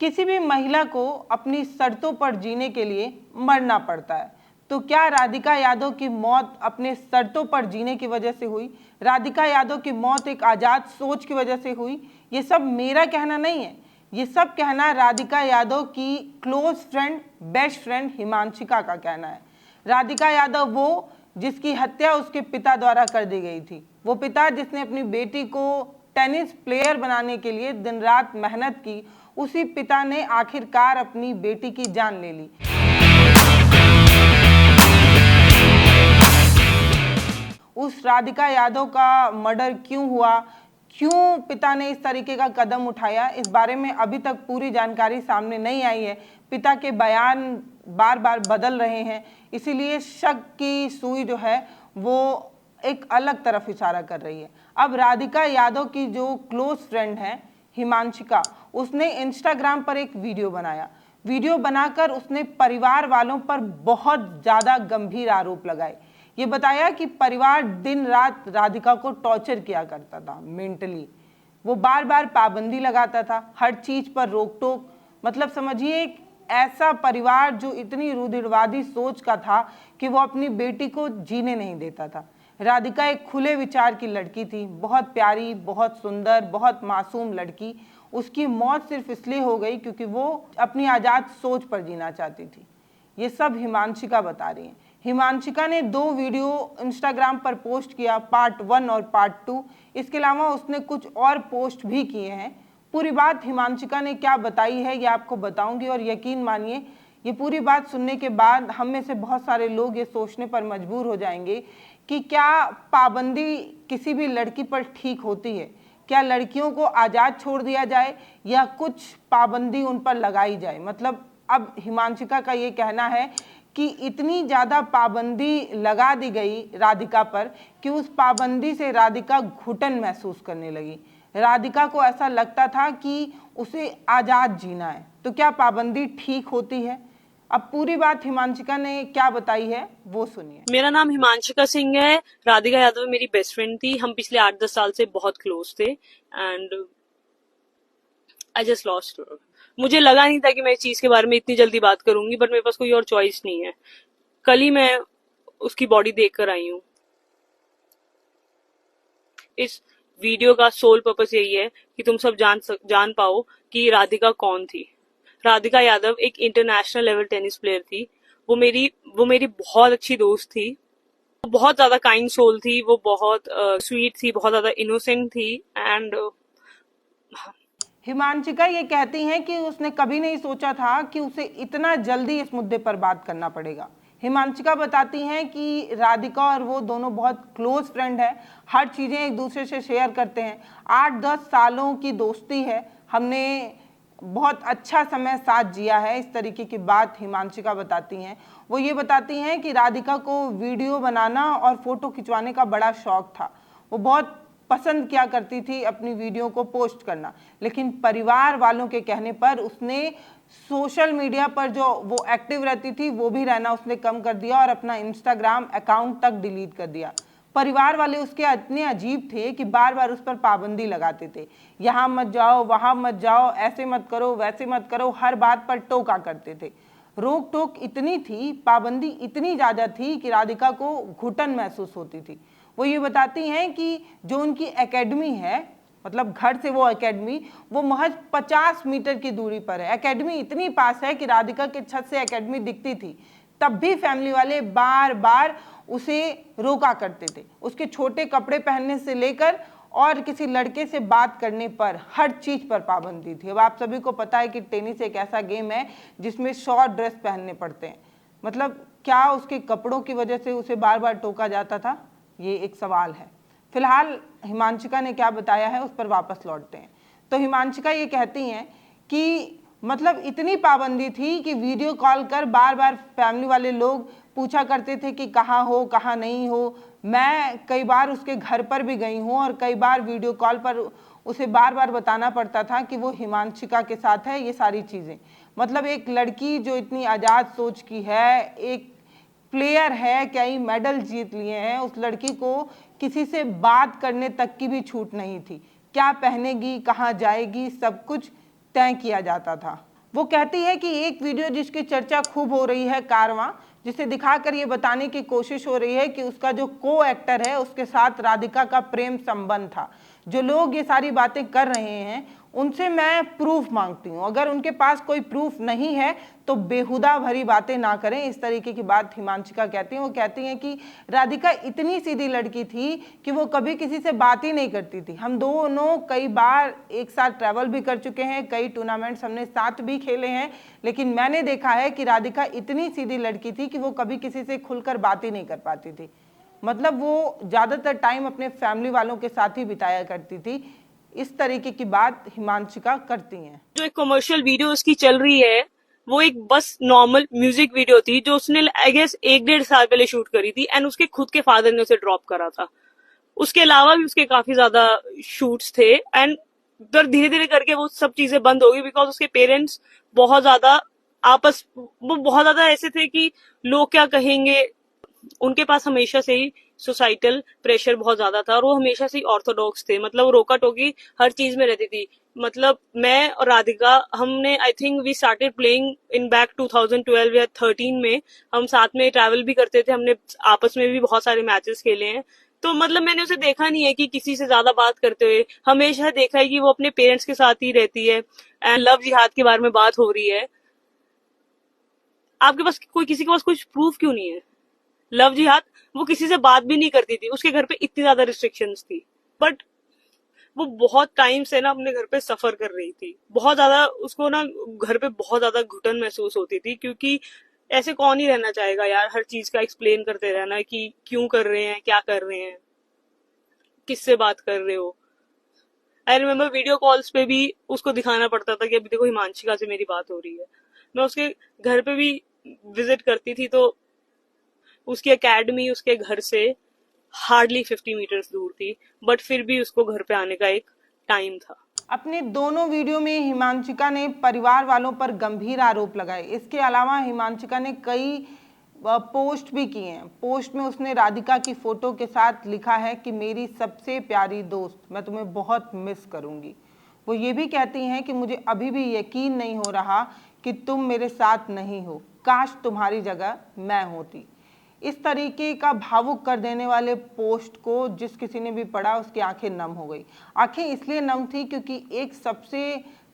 किसी भी महिला को अपनी शर्तों पर जीने के लिए मरना पड़ता है। तो क्या राधिका यादव की मौत अपने शर्तों पर जीने की वजह से हुई? राधिका यादव की मौत एक आज़ाद सोच की वजह से हुई? ये सब मेरा कहना नहीं है, ये सब कहना राधिका यादव की close friend, best friend Himanshika का कहना है। राधिका यादव वो जिसकी हत्या उसके पिता द्वारा कर दी गई थी, वो पिता जिसने अपनी बेटी को टेनिस प्लेयर बनाने के लिए दिन रात मेहनत की, उसी पिता ने आखिरकार अपनी बेटी की जान ले ली। उस राधिका यादव का मर्डर क्यों हुआ, क्यों पिता ने इस तरीके का कदम उठाया, इस बारे में अभी तक पूरी जानकारी सामने नहीं आई है। पिता के बयान बार बार बदल रहे हैं, इसीलिए शक की सुई जो है वो एक अलग तरफ इशारा कर रही है। अब राधिका यादव की जो क्लोज फ्रेंड है हिमांशिका, उसने इंस्टाग्राम पर एक वीडियो बनाया। वीडियो बनाकर उसने परिवार वालों पर बहुत ज़्यादा गंभीर आरोप लगाए। ये बताया कि परिवार दिन रात राधिका को टॉर्चर किया करता था मेंटली। वो बार बार पाबंदी लगाता था, हर चीज़ पर रोक टोक। मतलब समझिए एक ऐसा परिवार जो इतनी रूढ़िवादी सोच का था कि वो अपनी बेटी को जीने नहीं देता था। राधिका एक खुले विचार की लड़की थी, बहुत प्यारी, बहुत सुंदर, बहुत मासूम लड़की। उसकी मौत सिर्फ इसलिए हो गई क्योंकि वो अपनी आज़ाद सोच पर जीना चाहती थी। ये सब हिमांशिका बता रही है। हिमांशिका ने 2 वीडियो इंस्टाग्राम पर पोस्ट किया, पार्ट 1 और पार्ट 2। इसके अलावा उसने कुछ और पोस्ट भी किए हैं। पूरी बात हिमांशिका ने क्या बताई है ये आपको बताऊंगी, और यकीन मानिए ये पूरी बात सुनने के बाद हम में से बहुत सारे लोग ये सोचने पर मजबूर हो जाएंगे कि क्या पाबंदी किसी भी लड़की पर ठीक होती है? क्या लड़कियों को आज़ाद छोड़ दिया जाए या कुछ पाबंदी उन पर लगाई जाए? मतलब अब हिमांशिका का ये कहना है कि इतनी ज़्यादा पाबंदी लगा दी गई राधिका पर कि उस पाबंदी से राधिका घुटन महसूस करने लगी। राधिका को ऐसा लगता था कि उसे आज़ाद जीना है। तो क्या पाबंदी ठीक होती है? अब पूरी बात हिमांशिका ने क्या बताई है वो सुनिए। मेरा नाम हिमांशिका सिंह है। राधिका यादव मेरी बेस्ट फ्रेंड थी। हम पिछले 8-10 साल से बहुत क्लोज थे and I just lost her. मुझे लगा नहीं था कि मैं इस चीज के बारे में इतनी जल्दी बात करूंगी, बट मेरे पास कोई और चॉइस नहीं है। कल ही मैं उसकी बॉडी देख कर आई हूँ। इस वीडियो का सोल पर्पस यही है कि तुम सब जान पाओ कि राधिका कौन थी। राधिका यादव एक इंटरनेशनल लेवल टेनिस प्लेयर थी। वो मेरी बहुत अच्छी दोस्त थी। वो बहुत ज्यादा काइंड सोल थी। वो बहुत स्वीट थी, बहुत ज्यादा इनोसेंट थी एंड हिमांशिका ये कहती हैं कि उसने कभी नहीं सोचा था कि उसे इतना जल्दी इस मुद्दे पर बात करना पड़ेगा। हिमांशिका बताती हैं कि राधिका और वो दोनों बहुत क्लोज फ्रेंड है, हर चीज़ें एक दूसरे से शेयर करते हैं। 8-10 सालों की दोस्ती है, हमने बहुत अच्छा समय साथ जिया है, इस तरीके की बात हिमांशिका बताती हैं। वो ये बताती हैं कि राधिका को वीडियो बनाना और फोटो खिंचवाने का बड़ा शौक था। वो बहुत पसंद किया करती थी अपनी वीडियो को पोस्ट करना, लेकिन परिवार वालों के कहने पर उसने सोशल मीडिया पर जो वो एक्टिव रहती थी वो भी रहना उसने कम कर दिया और अपना इंस्टाग्राम अकाउंट तक डिलीट कर दिया। परिवार वाले उसके इतने अजीब थे कि बार बार उस पर पाबंदी लगाते थे, यहाँ मत जाओ, वहाँ मत जाओ, ऐसे मत करो, वैसे मत करो, हर बात पर टोका करते थे। रोक टोक इतनी थी, पाबंदी इतनी ज़्यादा थी कि राधिका को घुटन महसूस होती थी। वो ये बताती हैं कि जो उनकी एकेडमी है, मतलब घर से वो एकेडमी, वो महज 50 मीटर की दूरी पर है। एकेडमी इतनी पास है कि राधिका के छत से एकेडमी दिखती थी, तब भी फैमिली वाले बार बार उसे रोका करते थे। उसके छोटे कपड़े पहनने से लेकर और किसी लड़के से बात करने पर हर चीज़ पर पाबंदी थी। अब आप सभी को पता है कि टेनिस एक ऐसा गेम है जिसमें शॉर्ट ड्रेस पहनने पड़ते हैं। मतलब क्या उसके कपड़ों की वजह से उसे बार बार टोका जाता था, ये एक सवाल है। फिलहाल हिमांशिका ने क्या बताया है उस पर वापस लौटते हैं। तो हिमांशिका ये कहती हैं कि मतलब इतनी पाबंदी थी कि वीडियो कॉल कर बार बार फैमिली वाले लोग पूछा करते थे कि कहाँ हो, कहाँ नहीं हो। मैं कई बार उसके घर पर भी गई हूँ और कई बार वीडियो कॉल पर उसे बार बार बताना पड़ता था कि वो हिमांशिका के साथ है, ये सारी चीज़ें। मतलब एक लड़की जो इतनी आज़ाद सोच की है, एक प्लेयर है, कई मेडल जीत लिए हैं, उस लड़की को किसी से बात करने तक की भी छूट नहीं थी। क्या पहनेगी, कहाँ जाएगी, सब कुछ तय किया जाता था। वो कहती है कि एक वीडियो जिसकी चर्चा खूब हो रही है, कारवां, जिसे दिखाकर ये बताने की कोशिश हो रही है कि उसका जो को एक्टर है उसके साथ राधिका का प्रेम संबंध था। जो लोग ये सारी बातें कर रहे हैं उनसे मैं प्रूफ मांगती हूँ, अगर उनके पास कोई प्रूफ नहीं है तो बेहुदा भरी बातें ना करें। इस तरीके की बात हिमांशिका कहती हैं। वो कहती हैं कि राधिका इतनी सीधी लड़की थी कि वो कभी किसी से बात ही नहीं करती थी। हम दोनों कई बार एक साथ ट्रैवल भी कर चुके हैं, कई टूर्नामेंट्स हमने साथ भी खेले हैं, लेकिन मैंने देखा है कि राधिका इतनी सीधी लड़की थी कि वो कभी किसी से खुलकर बात ही नहीं कर पाती थी। मतलब वो ज़्यादातर टाइम अपने फैमिली वालों के साथ ही बिताया करती थी। इस तरीके की बात हिमांशिका करती हैं। जो एक कमर्शियल वीडियो उसकी चल रही है वो एक बस नॉर्मल म्यूजिक वीडियो थी जो उसने आई गेस 1-1.5 साल पहले शूट करी थी एंड उसके खुद के फादर ने उसे ड्रॉप करा था। उसके अलावा भी उसके काफी ज्यादा शूट्स थे एंड फिर धीरे धीरे करके वो सब चीजें बंद हो गई बिकॉज उसके पेरेंट्स बहुत ज्यादा वो बहुत ज्यादा ऐसे थे कि लोग क्या कहेंगे। उनके पास हमेशा से ही सोसाइटल प्रेशर बहुत ज्यादा था और वो हमेशा से ही ऑर्थोडॉक्स थे। मतलब वो रोका टोकी हर चीज में रहती थी। मतलब मैं और राधिका हमने I think we started playing in back 2012 या 13 में। हम साथ में ट्रैवल भी करते थे, हमने आपस में भी बहुत सारे मैचेस खेले हैं। तो मतलब मैंने उसे देखा नहीं है कि किसी से ज्यादा बात करते हुए, हमेशा देखा है कि वो अपने पेरेंट्स के साथ ही रहती है। एंड लव जिहाद के बारे में बात हो रही है, आपके पास कोई किसी के पास कुछ प्रूफ क्यों नहीं है? लव जिहाद वो किसी से बात भी नहीं करती थी, उसके घर पे इतनी ज्यादा रिस्ट्रिक्शंस थी, बट वो बहुत टाइम से ना अपने घर पे सफर कर रही थी। बहुत ज्यादा उसको ना घर पे बहुत ज्यादा घुटन महसूस होती थी क्योंकि ऐसे कौन ही रहना चाहेगा यार, हर चीज का एक्सप्लेन करते रहना कि क्यों कर रहे हैं, क्या कर रहे हैं, किससे बात कर रहे हो। आई रिमेम्बर वीडियो कॉल्स पे भी उसको दिखाना पड़ता था कि अभी देखो हिमांशिका से मेरी बात हो रही है। मैं उसके घर पे भी विजिट करती थी तो उसकी एकेडमी उसके घर से हार्डली 50 मीटर्स दूर थी, बट फिर भी उसको घर पे आने का एक टाइम था। अपने दोनों वीडियो में हिमांशिका ने परिवार वालों पर गंभीर आरोप लगाए। इसके अलावा हिमांशिका ने कई पोस्ट भी किए हैं। पोस्ट में उसने राधिका की फोटो के साथ लिखा है कि मेरी सबसे प्यारी दोस्त, मैं तुम्हें बहुत मिस करूंगी। वो ये भी कहती हैं कि मुझे अभी भी यकीन नहीं हो रहा कि तुम मेरे साथ नहीं हो, काश तुम्हारी जगह मैं होती। इस तरीके का भावुक कर देने वाले पोस्ट को जिस किसी ने भी पढ़ा उसकी आंखें नम हो गई। आंखें इसलिए नम थी क्योंकि एक सबसे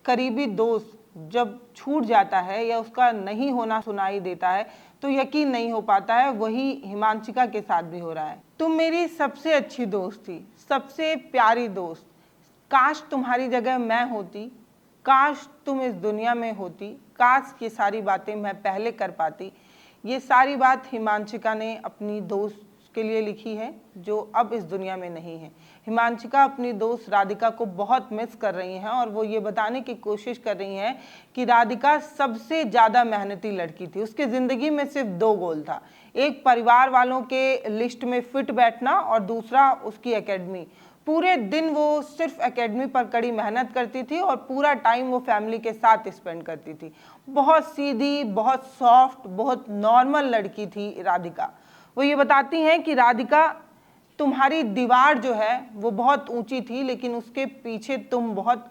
करीबी दोस्त जब छूट जाता है या उसका नहीं होना सुनाई देता है तो यकीन नहीं हो पाता है। वही हिमांशिका के साथ भी हो रहा है। तुम मेरी सबसे अच्छी दोस्त थी, सबसे प्यारी दोस्त, काश तुम्हारी जगह मैं होती, काश तुम इस दुनिया में होती, काश ये सारी बातें मैं पहले कर पाती। ये सारी बात हिमांशिका ने अपनी दोस्त के लिए लिखी है जो अब इस दुनिया में नहीं है। हिमांशिका अपनी दोस्त राधिका को बहुत मिस कर रही हैं और वो ये बताने की कोशिश कर रही हैं कि राधिका सबसे ज़्यादा मेहनती लड़की थी। उसकी ज़िंदगी में सिर्फ 2 गोल था, एक परिवार वालों के लिस्ट में फिट बैठना और दूसरा उसकी एकेडमी। पूरे दिन वो सिर्फ एकेडमी पर कड़ी मेहनत करती थी और पूरा टाइम वो फैमिली के साथ स्पेंड करती थी। बहुत सीधी, बहुत सॉफ्ट, बहुत नॉर्मल लड़की थी राधिका। वो ये बताती हैं कि राधिका, तुम्हारी दीवार जो है वो बहुत ऊंची थी लेकिन उसके पीछे तुम बहुत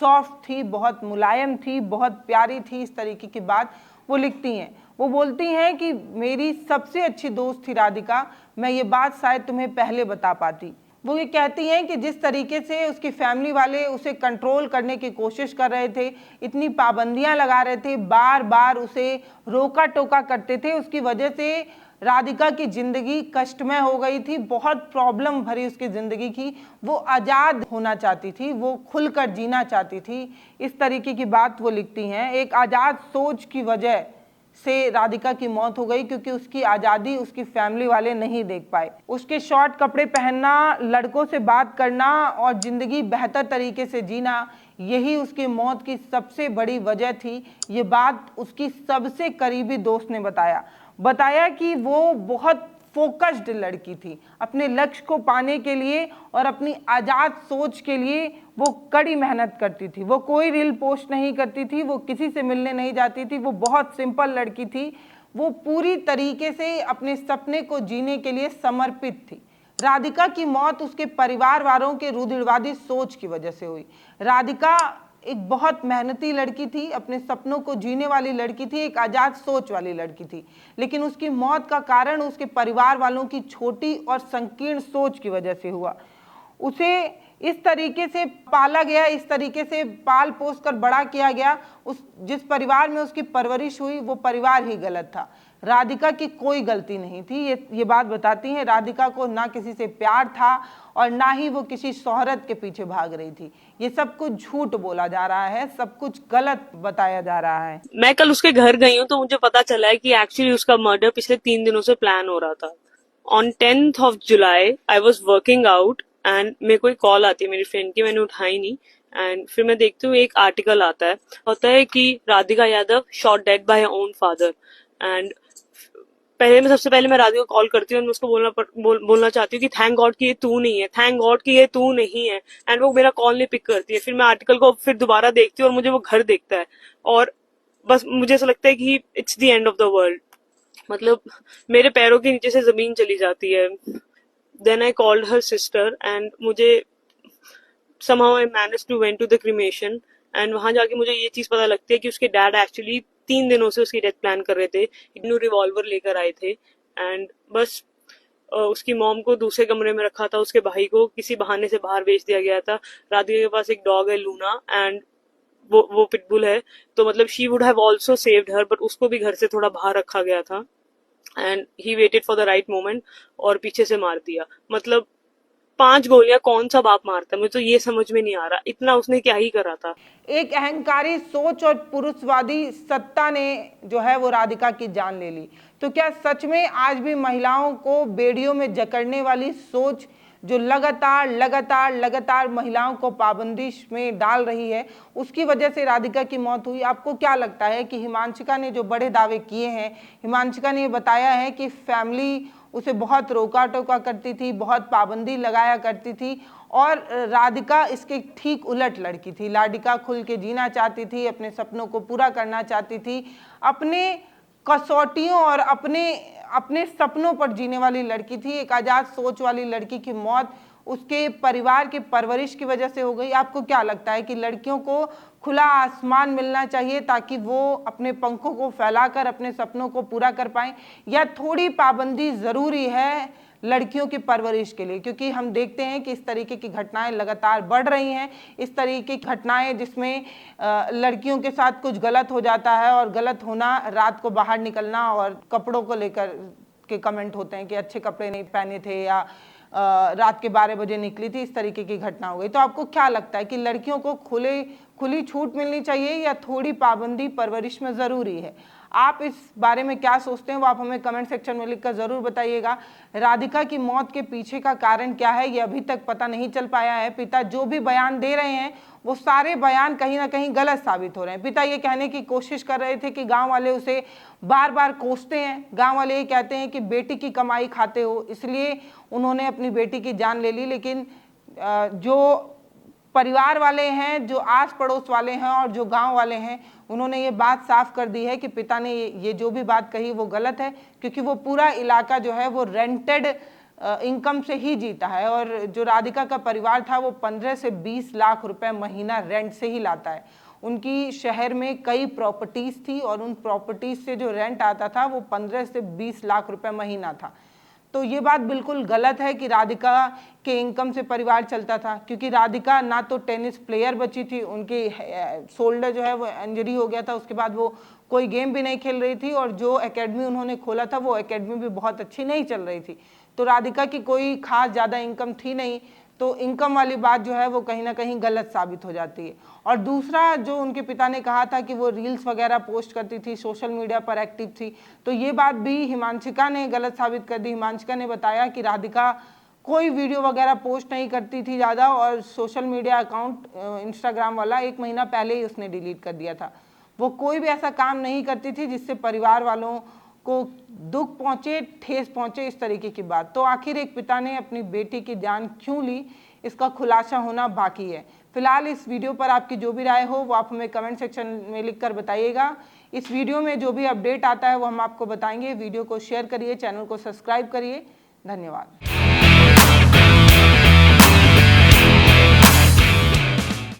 सॉफ्ट थी, बहुत मुलायम थी, बहुत प्यारी थी। इस तरीके की बात वो लिखती हैं। वो बोलती हैं कि मेरी सबसे अच्छी दोस्त थी राधिका, मैं ये बात शायद तुम्हें पहले बता पाती। वो ये कहती हैं कि जिस तरीके से उसकी फैमिली वाले उसे कंट्रोल करने की कोशिश कर रहे थे, इतनी पाबंदियां लगा रहे थे, बार बार उसे रोका टोका करते थे, उसकी वजह से राधिका की ज़िंदगी कष्टमय हो गई थी। बहुत प्रॉब्लम भरी उसकी ज़िंदगी की। वो आज़ाद होना चाहती थी, वो खुलकर जीना चाहती थी। इस तरीके की बात वो लिखती हैं। एक आज़ाद सोच की वजह से राधिका की मौत हो गई क्योंकि उसकी आज़ादी उसकी फैमिली वाले नहीं देख पाए। उसके शॉर्ट कपड़े पहनना, लड़कों से बात करना और ज़िंदगी बेहतर तरीके से जीना, यही उसकी मौत की सबसे बड़ी वजह थी। ये बात उसकी सबसे करीबी दोस्त ने बताया कि वो बहुत फोकस्ड लड़की थी। अपने लक्ष्य को पाने के लिए और अपनी आज़ाद सोच के लिए वो कड़ी मेहनत करती थी। वो कोई रील पोस्ट नहीं करती थी, वो किसी से मिलने नहीं जाती थी, वो बहुत सिंपल लड़की थी। वो पूरी तरीके से अपने सपने को जीने के लिए समर्पित थी। राधिका की मौत उसके परिवार वालों के रूढ़िवादी सोच की वजह से हुई। राधिका एक बहुत मेहनती लड़की थी, अपने सपनों को जीने वाली लड़की थी, एक आज़ाद सोच वाली लड़की थी, लेकिन उसकी मौत का कारण उसके परिवार वालों की छोटी और संकीर्ण सोच की वजह से हुआ। उसे इस तरीके से पाला गया, इस तरीके से पाल पोस कर बड़ा किया गया, उस जिस परिवार में उसकी परवरिश हुई वो परिवार ही गलत था। राधिका की कोई गलती नहीं थी। ये बात बताती है, राधिका को ना किसी से प्यार था और ना ही वो किसी शोहरत के पीछे भाग रही थी। ये सब कुछ झूठ बोला जा रहा है, सब कुछ गलत बताया जा रहा है। मैं कल उसके घर गई हूँ तो मुझे पता चला है कि एक्चुअली उसका मर्डर पिछले 3 दिनों से प्लान हो रहा था। On 10th of July I was working out and मेरे को एक कॉल आती है मेरी फ्रेंड की, मैंने उठाई नहीं एंड फिर मैं देखती हूँ एक आर्टिकल होता है कि Radhika Yadav shot dead by her own father. And सबसे पहले मैं राधिका को कॉल करती हूँ और उसको बोलना चाहती हूँ कि थैंक गॉड कि ये तू नहीं है, थैंक गॉड कि ये तू नहीं है। एंड वो मेरा कॉल नहीं पिक करती है। फिर मैं आर्टिकल को फिर दोबारा देखती हूँ और मुझे वो घर देखता है और बस मुझे ऐसा लगता है कि it's the end of the world. मतलब मेरे पैरों के नीचे से जमीन चली जाती है। Then I called her sister and मुझे somehow I managed to went to the cremation and वहां जाके मुझे ये चीज पता लगती है कि उसके डैड एक्चुअली 3 दिनों से उसकी डेथ प्लान कर रहे थे। इग्नू रिवॉल्वर लेकर आए थे एंड बस उसकी मॉम को दूसरे कमरे में रखा था, उसके भाई को किसी बहाने से बाहर भेज दिया गया था। राधिका के पास एक डॉग है लूना एंड वो पिटबुल है, तो मतलब she would have also saved her, but उसको भी घर से थोड़ा बाहर रखा गया था and he waited for the right moment और पीछे से मार दिया। मतलब 5 गोलियां कौन सा बाप मारता है, मुझे तो ये समझ में नहीं आ रहा, इतना उसने क्या ही करा था। एक अहंकारी सोच और पुरुषवादी सत्ता ने जो है वो राधिका की जान ले ली। तो क्या सच में आज भी महिलाओं को बेड़ियों में जकड़ने वाली सोच जो लगातार महिलाओं को पाबंदी में डाल रही है, उसकी वजह से राधिका की मौत हुई? आपको क्या लगता है कि हिमांशिका ने जो बड़े दावे किए हैं, हिमांशिका ने ये बताया है कि फैमिली उसे बहुत रोका टोका करती थी, बहुत पाबंदी लगाया करती थी और राधिका इसके ठीक उलट लड़की थी। राधिका खुल के जीना चाहती थी, अपने सपनों को पूरा करना चाहती थी, अपने कसौटियों और अपने सपनों पर जीने वाली लड़की थी। एक आज़ाद सोच वाली लड़की की मौत उसके परिवार की परवरिश की वजह से हो गई। आपको क्या लगता है कि लड़कियों को खुला आसमान मिलना चाहिए ताकि वो अपने पंखों को फैलाकर अपने सपनों को पूरा कर पाएं, या थोड़ी पाबंदी ज़रूरी है लड़कियों की परवरिश के लिए? क्योंकि हम देखते हैं कि इस तरीके की घटनाएं लगातार बढ़ रही हैं, इस तरीके की घटनाएं जिसमें लड़कियों के साथ कुछ गलत हो जाता है और गलत होना, रात को बाहर निकलना और कपड़ों को लेकर के कमेंट होते हैं कि अच्छे कपड़े नहीं पहने थे या रात के 12 बजे निकली थी, इस तरीके की घटना हो गई। तो आपको क्या लगता है कि लड़कियों को खुली छूट मिलनी चाहिए या थोड़ी पाबंदी परवरिश में ज़रूरी है? आप इस बारे में क्या सोचते हैं वो आप हमें कमेंट सेक्शन में लिखकर ज़रूर बताइएगा। राधिका की मौत के पीछे का कारण क्या है ये अभी तक पता नहीं चल पाया है। पिता जो भी बयान दे रहे हैं वो सारे बयान कहीं ना कहीं गलत साबित हो रहे हैं। पिता ये कहने की कोशिश कर रहे थे कि गांव वाले उसे बार बार कोसते हैं, गांव वाले ये कहते हैं कि बेटी की कमाई खाते हो, इसलिए उन्होंने अपनी बेटी की जान ले ली। लेकिन जो परिवार वाले हैं, जो आस पड़ोस वाले हैं और जो गांव वाले हैं, उन्होंने ये बात साफ कर दी है कि पिता ने ये जो भी बात कही वो गलत है, क्योंकि वो पूरा इलाका जो है वो रेंटेड इनकम से ही जीता है और जो राधिका का परिवार था वो 15 से 20 लाख रुपए महीना रेंट से ही लाता है। उनकी शहर में कई प्रॉपर्टीज थी और उन प्रॉपर्टीज से जो रेंट आता था वो 15 से 20 लाख रुपए महीना था। तो ये बात बिल्कुल गलत है कि राधिका के इनकम से परिवार चलता था, क्योंकि राधिका ना तो टेनिस प्लेयर बची थी, उनकी शोल्डर जो है वो इंजरी हो गया था, उसके बाद वो कोई गेम भी नहीं खेल रही थी और जो एकेडमी उन्होंने खोला था वो एकेडमी भी बहुत अच्छी नहीं चल रही थी। तो राधिका की कोई खास ज़्यादा इनकम थी नहीं, तो इनकम वाली बात जो है वो कहीं ना कहीं गलत साबित हो जाती है। और दूसरा, जो उनके पिता ने कहा था कि वो रील्स वगैरह पोस्ट करती थी, सोशल मीडिया पर एक्टिव थी, तो ये बात भी हिमांशिका ने गलत साबित कर दी। हिमांशिका ने बताया कि राधिका कोई वीडियो वगैरह पोस्ट नहीं करती थी ज़्यादा और सोशल मीडिया अकाउंट इंस्टाग्राम वाला 1 महीना पहले ही उसने डिलीट कर दिया था। वो कोई भी ऐसा काम नहीं करती थी जिससे परिवार वालों को दुख पहुंचे, ठेस पहुंचे, इस तरीके की बात। तो आखिर एक पिता ने अपनी बेटी की जान क्यों ली, इसका खुलासा होना बाकी है। फिलहाल इस वीडियो पर आपकी जो भी राय हो वो आप हमें कमेंट सेक्शन में लिखकर बताइएगा। इस वीडियो में जो भी अपडेट आता है वो हम आपको बताएंगे। वीडियो को शेयर करिए, चैनल को सब्सक्राइब करिए। धन्यवाद।